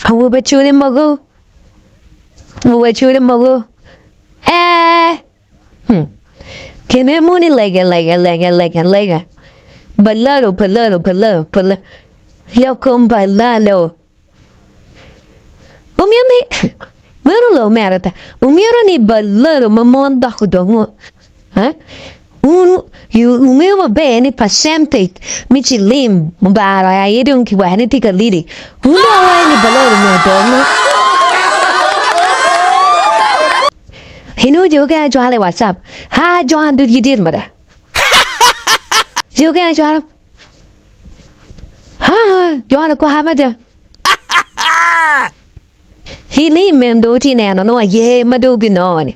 Awu bachuri magu. Awu bachuri magu. Kene muni lega. Balaalo. Yokum balaalo. Umiami. Meron merata. Umiaro ni balaalo mamonda kudongo. Ha? Umewa bene pasyente michilim mbara ayedong kiwahani tika lidi. Uno ni balaalo mo. Hinu juga jual WhatsApp. Ha jual du gidir mada. Juga jual. Ha jual ko hamada. Hili mendo tineno no ye madu ginoni.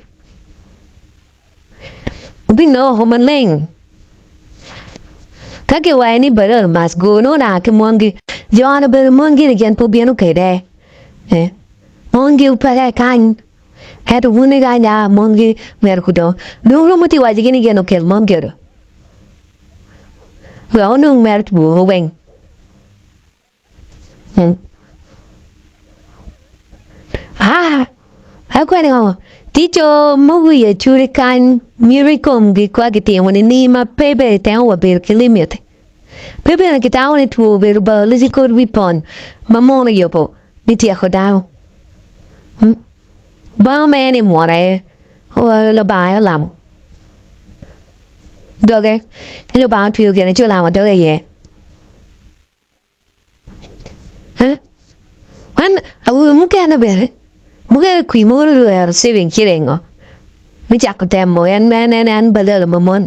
Bino homanling. Kake wani bala mas go no na ke mongi. Jual bala mongi again po biano kede. Mongi upara kan. Had a wounded guy now, mongi, mercudo. No romati was again again, okay, monger. Well, no merit woo wing. How can I? Teacher, movie a churican, miricum, giquagity, when in name a paper town will be a kilimit. Paper and get down it will be a lizzy could weapon. Mamona yopo, Mitia Hodao. Ba mẹ em mua này, là bà làm, được cái, cái bà thuê cái này chưa làm mà được cái gì, hả? Anh, muốn cái nào vậy? Muốn cái quỷ mua rồi saving kia đấy ngó, mình chắc có tem mua anh Balaalo mà muốn,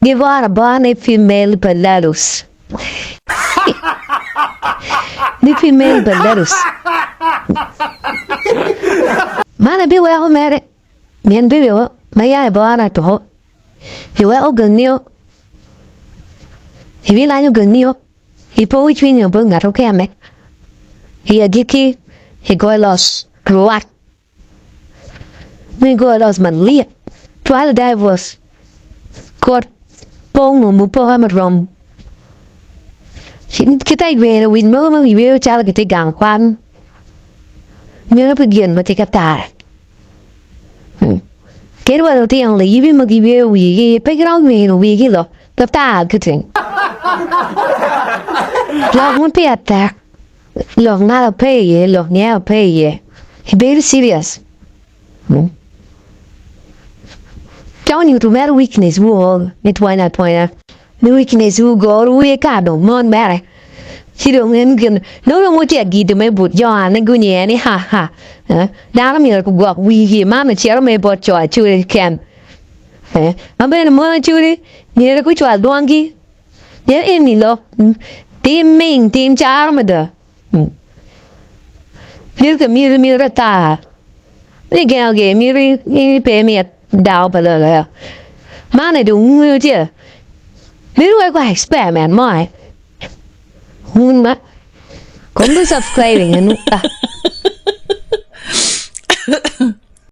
đi vào ba này female Balaalos, đi female Balaalos. Mana bi wa mere mien bi wo maya bara to hi wa ognio hi vi la ognio hi po within yo bunga to kame hi agiki hi go los ruat mi go los man lia twal divers kot pong mu po ha rom kita gwe win mo ma wi chala ke gang kwan nhớ nó begin mà thì cái ta cái đó đầu tiên là ý mà cái việc gì cái cái đó mình là vì cái lo tập ta cái chuyện lo muốn biết ta lo nào là pay gì lo nào pay gì he very serious cháu nhiều tụi mẹ weakness vô it why not point the weakness vô go we cả đồ mon mẹ chỉ được nên gần nếu là một chuyện gì thì mới bút cho nên cứ nhẹ này ha đã là mình cũng gặp vì gì mà chỉ là mình bớt cho chui kèm mà bên mà chui đi nhớ là cứ cho đoan gì nhớ em mình lo team char mà đó biết cái mình ra ta cái cái mình pe mình đào bờ rồi mà này đúng như chứ nếu ai có experiment mà Hun ma, kung subscribing, ano